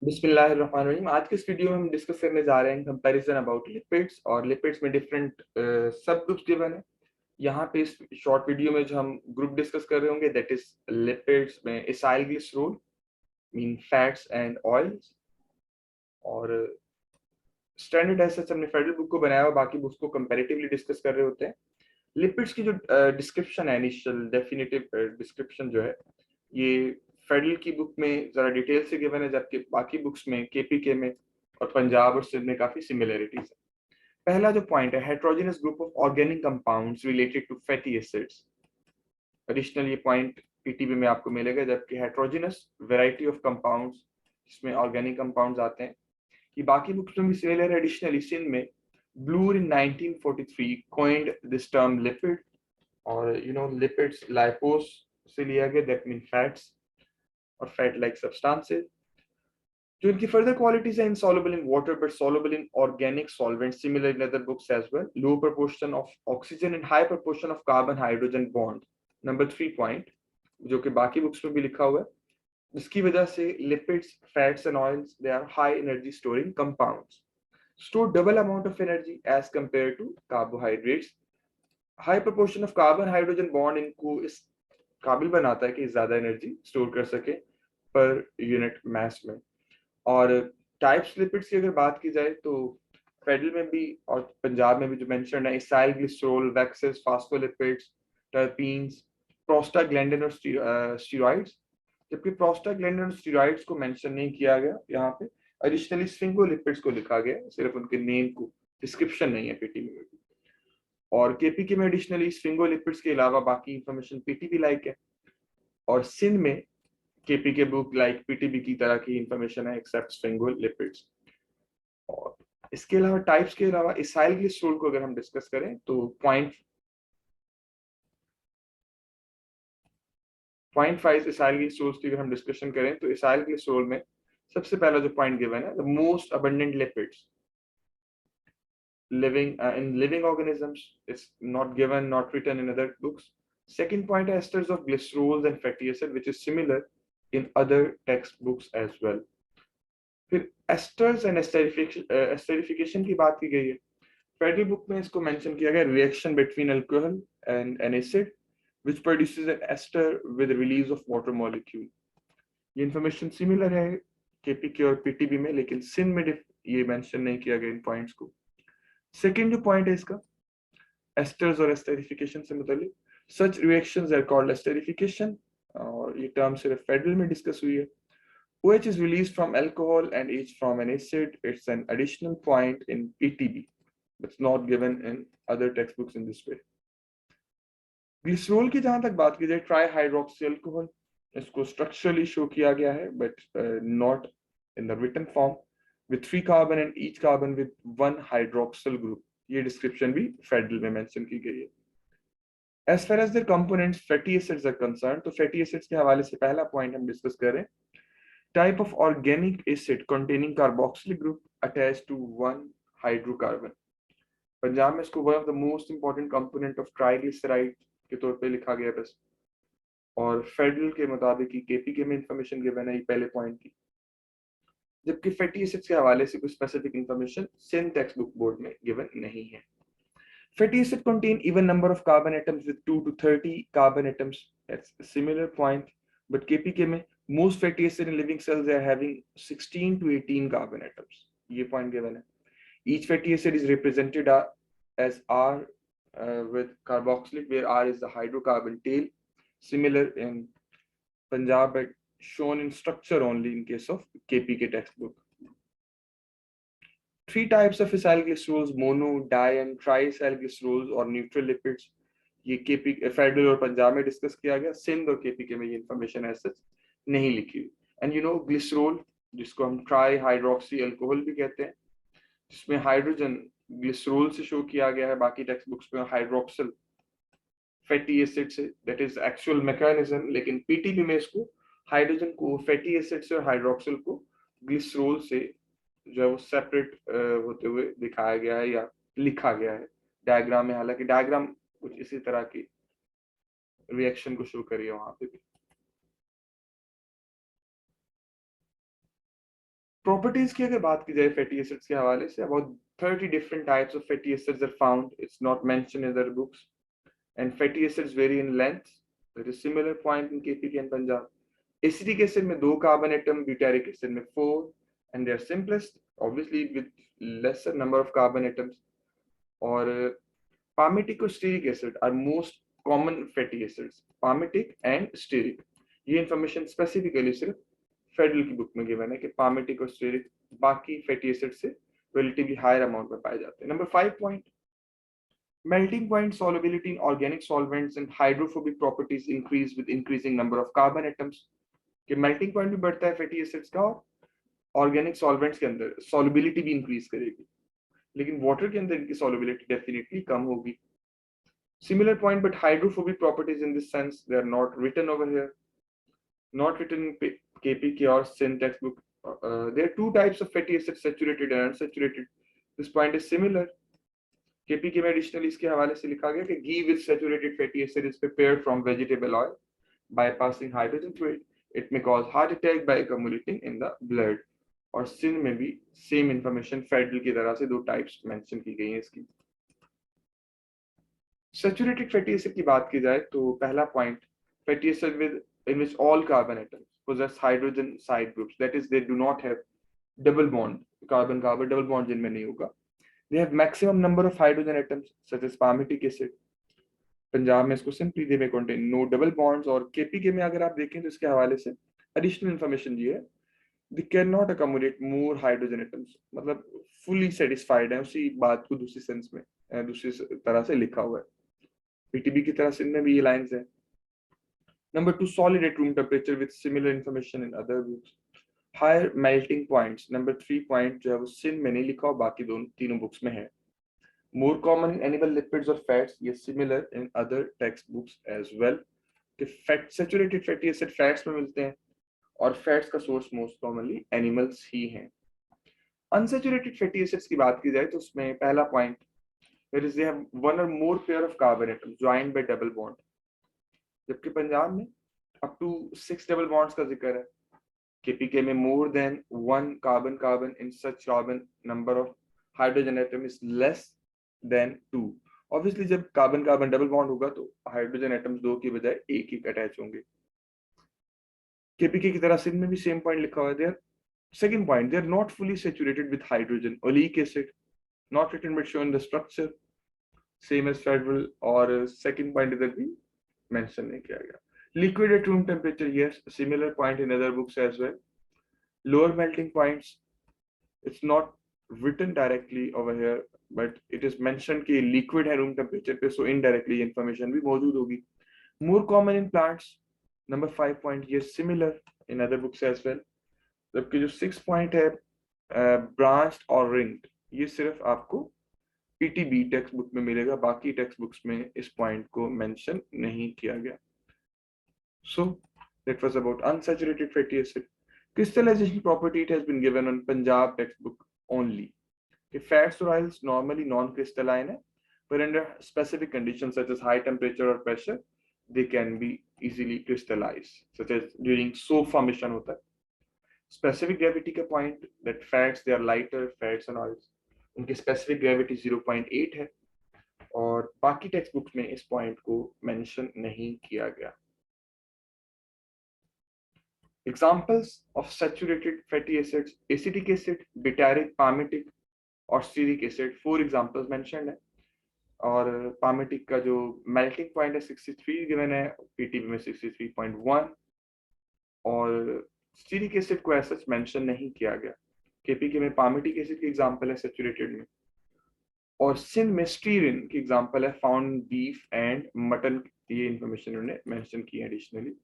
बिस्मिल्लाहिर्रहमानिर्रहीम। आज के इस वीडियो में हम डिस्कस करने जा रहे हैं कंपैरिजन अबाउट लिपिड्स, और लिपिड्स में डिफरेंट सब ग्रुप्स गिवन है। यहाँ पे इस शॉर्ट वीडियो में जो हम ग्रुप डिस्कस कर रहे होंगे दैट इज लिपिड्स में acyl glycerol mean fats and oils. और स्टैंडर्ड ऐसे हमने फेडरल बुक को बनाया और बाकी बुक्स को कंपैरेटिवली डिस्कस कर रहे होते हैं। लिपिड्स की जो डिस्क्रिप्शन है, इनिशियल डेफिनेटिव डिस्क्रिप्शन जो है, ये फेडरल की बुक में जरा डिटेल से गिवन है, जबकि बाकी बुक्स में केपीके में और पंजाब और सिंध में काफी सिमिलरिटीज है। पहला जो पॉइंट है, heterogeneous group of organic compounds related to fatty acids. Additional ये पॉइंट पीटीबी में आपको मिलेगा, जबकि हेट्रोजेनस वैरायटी ऑफ कंपाउंड्स जिसमें ऑर्गेनिक कंपाउंड्स आते हैं, ये बाकी बुक्स में भी सिमिलर है। एडिशनली सिंध में blur in 1943 coined this term lipid, और lipids lipose से लिया गया, that mean fats और fat like substances। जो इनकी further qualities है, insoluble in water but soluble in organic solvents, similar in other books as well, low proportion of oxygen and high proportion of carbon hydrogen bond। number 3 point जो कि बाकी books में भी लिखा हुआ है, जिसकी वजह से lipids, fats and oils, they are high energy storing compounds, store double amount of energy as compared to carbohydrates। High proportion of carbon hydrogen bond इनको इस काबिल बनाता है कि ज्यादा एनर्जी स्टोर कर सके पर यूनिट मास में। और टाइप्स लिपिड्स की अगर बात की जाए तो फेडरल में भी और पंजाब में भी जो मेंशन है, acyl glycerol, waxes, phospholipids, terpenes, prostaglandin और स्टीरॉइड्स, जबकि प्रोस्टाग्लैंडिन और स्टीरॉइड्स को मेंशन नहीं किया गया यहाँ पे। एडिशनली स्फिंगोलिपिड्स को लिखा गया, सिर्फ उनके नेम को, डिस्क्रिप्शन नहीं है पीटीबी में। और केपीके में एडिशनली स्फिंगोलिपिड्स के अलावा बाकी इंफॉर्मेशन पीटीबी लाइक है, और सिंध में केपीके बुक लाइक पीटीबी की तरह की इंफॉर्मेशन है एक्सेप्ट स्फिंगोलिपिड्स। और इसके अलावा टाइप्स के अलावा इसाइल ग्लिसरॉल को अगर हम डिस्कस करें तो पॉइंट 5 इसाइल ग्लिसरॉल की अगर हम डिस्कशन करें तो इसाइल ग्लिसरॉल में सबसे पहला जो पॉइंट गिवन है, the most abundant lipids living in living organisms is not given, not written in other books। Second point, esters of glycerols and fatty acid, which is similar in other textbooks as well। फिर esters and esterification की बात की गई है। Federal book में इसको mention किया गया, reaction between alcohol and N acid which produces an ester with release of water molecule। ये इंफॉर्मेशन सिमिलर है केपीके और पीटीबी में, लेकिन सिंध में ये मेंशन नहीं किया गया इन पॉइंट्स को। सेकेंड जो पॉइंट है इसका एस्टर्स और एस्टेरिफिकेशन से मुतालिक, सच रिएक्शंस आर कॉल्ड एस्टेरिफिकेशन, और ये टर्म सिर्फ फेडरल में डिस्कस हुई है। OH is released from alcohol and H from an acid। It's an additional point in PTB, but it's not given in other textbooks in this way। Glycerol की जहां तक बात की जाए, ट्राई हाइड्रोक्सी अल्कोहल, इसको structurally show किया गया है but not in the written form, with 3 carbon and each carbon with 1 hydroxyl group। ये डिस्क्रिप्शन भी फेडरल में मेंशन की गई है। As far as their components fatty acids are concerned, तो fatty acids के हवाले से पहला पॉइंट हम डिस्कस करें, type of organic acid containing carboxylic group attached to 1 hydrocarbon। Punjab में इसको one of the most important component of triglyceride के तौर पे लिखा गया बस, और फेडरल के मुताबिक ही केपीके में इंफॉर्मेशन गिवन है ये पहले पॉइंट की, जबकि फैटी एसिड्स के हवाले से कोई specific information Sindh text book board में गिवन नहीं है। Fatty acid contain even number of carbon atoms with 2 to 30 carbon atoms। That's a similar point, but KPK में most fatty acid in living cells are having 16 to 18 carbon atoms। ये point given है। Each fatty acid is represented as R with carboxylic, where R is the hydrocarbon tail, similar in Punjab but shown in structure only in case of KPK textbook। 3 types of acylglycerols, mono, di and triacylglycerols और neutral lipids। ये KP federal और पंजाब में discuss किया गया, सिंध और KPK में ये information ऐसे नहीं लिखी हुई। एंड ग्लिसरॉल, जिसको हम ट्राई हाइड्रोक्सी अल्कोहल भी कहते हैं, जिसमें हाइड्रोजन ग्लिसरॉल से शो किया गया है, बाकी टेक्स्ट बुक्स में हाइड्रोक्सिल फैटी एसिड से, दैट इज एक्चुअल मैकेनिज्म, लेकिन पीटीबी में इसको हाइड्रोजन को फैटी एसिड से और हाइड्रोक्सिल को ग्लिसरॉल से जो है वो सेपरेट होते हुए दिखाया गया है या लिखा गया है डायग्राम में। हालांकि डायग्राम कुछ इसी तरह की रिएक्शन को शो करिए वहां पे भी। प्रॉपर्टीज की अगर बात की जाए फैटी एसिड्स के हवाले से, about 30 different types of fatty acids are found. It's not mentioned in their books. And fatty acids vary in length. There is similar point in KPK and Punjab. Acetic acid में 2 carbon atom, butyric acid में 4, and they are simplest, obviously with lesser number of carbon atoms. और palmitic और stearic acid are most common fatty acids. Palmitic and stearic. ये information specifically सिर्फ federal की book में given है कि palmitic और stearic बाकी fatty acid से relatively higher amount में पाए जाते हैं. Number 5 point. Melting point solubility in organic solvents and hydrophobic properties increase with increasing number of carbon atoms. कि melting point भी बढ़ता है fatty acids का, और organic solvents के अंदर solubility भी increase करेगी, लेकिन water के अंदर इनकी solubility definitely कम होगी. Similar point, but hydrophobic properties in this sense, they are not written over here, not written in KPK or Sindh textbook. There are 2 types of fatty acids, saturated and unsaturated. This point is similar. KPK में additionally इसके हवाले से लिखा गया कि ghee with saturated fatty acid is prepared from vegetable oil bypassing hydrogen through it. It may cause heart attack by accumulating in the blood. और सिंध में भी सेम इंफॉर्मेशन फेडरल की तरह से 2 टाइप्स मेंशन की गई हैं इसकी. Saturated fatty acid की बात की जाए तो पहला point, fatty acid with in which all carbon atoms possess hydrogen side groups, that is they do not have double bond, carbon carbon double bond जिनमें नहीं होगा. They have maximum number of hydrogen atoms such as palmitic acid. Punjab में इसको simply दे में contain no double bonds. और KPK में अगर आप देखें तो इसके हवाले से additional information ये है, they cannot accommodate more hydrogen atoms. मतलब fully satisfied है, उसी बात को दूसरी सेंस में दूसरी तरह से लिखा हुआ है. PTB की तरह सिंध में भी ये लाइंस है. Number 2, solid at room temperature with similar information in other books. Higher melting points. Number 3 point जो है वो सिंध में नहीं लिखा और बाकी तीनों बुक्स में है. More common in animal lipids or fats. ये similar in other textbooks as well. कि fat saturated fatty acid fats में मिलते हैं और fats का source most commonly animals ही हैं. Unsaturated fatty acids की बात की जाए तो उसमें पहला point, where is they have one or more pair of carbon atoms joined by double bond. जबकि पंजाब में up to 6 double bonds का जिक्र है. KPK में more than 1 carbon in such carbon number of hydrogen atom is less than 2. Obviously जब carbon double bond होगा तो hydrogen atoms 2 की बजाय 1 ही अटैच होंगे. KPK की तरह सिंध में भी same point लिखा हुआ है. There second point, they are not fully saturated with hydrogen. Oleic acid, not written but shown the structure, same as federal. और second point इधर भी mention नहीं किया गया. Liquid at room temperature, yes, similar point in other books as well. Lower melting points, it's not written directly over here, but it is mentioned कि liquid है room temperature पे, so indirectly information भी मौजूद होगी. More common in plants. Number 5 point, yes, similar in other books as well. जबकि जो 6 point है branched और ringed, ये सिर्फ आपको PTB टेक्स्ट बुक में मिलेगा, बाकी टेक्स्ट बुक्स में इस पॉइंट को मेंशन नहीं किया गया. So that was about unsaturated fatty acid. Crystallization property, it has been given on Punjab textbook only. Okay, fats or oils normally non-crystalline, but under specific conditions such as high temperature or pressure, they can be easily crystallized, such as during soap formation होता है. Specific gravity का point, that fats they are lighter, fats and oils, उनकी specific gravity 0.8 है और बाकी text books में इस point को मेंशन नहीं किया गया. Examples of saturated fatty acids: acetic acid, butyric, palmitic और stearic acid. 4 examples mentioned है. और palmitic का जो melting point है 63 given है, PTB में 63.1. और stearic acid को ऐसा mention नहीं किया गया. KPK में palmitic acid की example है saturated में, और सिंध में स्टीरिन की एग्जांपल है फाउंड बीफ एंड मटन. ये इंफॉर्मेशन उन्होंने मेंशन की है एडिशनली.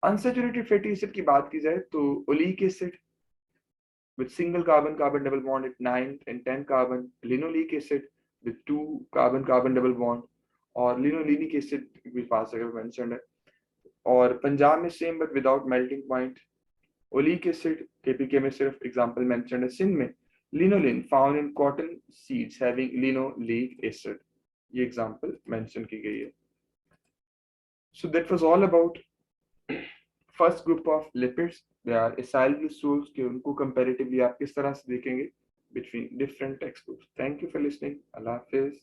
अनसैचुरेटेड फैटी एसिड की बात की जाए तो oleic acid with single carbon double bond at 9 and 10 carbon, linoleic acid with 2 carbon double bond, और linolenic acid भी पास अगर मेंशन है. और पंजाब में same but without melting point. Oleic acid KPK में सिर्फ एग्जांपल मेंशन है. सिंध में linolene found in cotton seeds having linoleic acid, ये एग्जांपल मेंशन की गई है. So that was all about first group of lipids they are acylglycerols के उनको कंपैरेटिवली आप किस तरह से देखेंगे between different textbooks. Thank you for listening. अल्लाह हाफिज.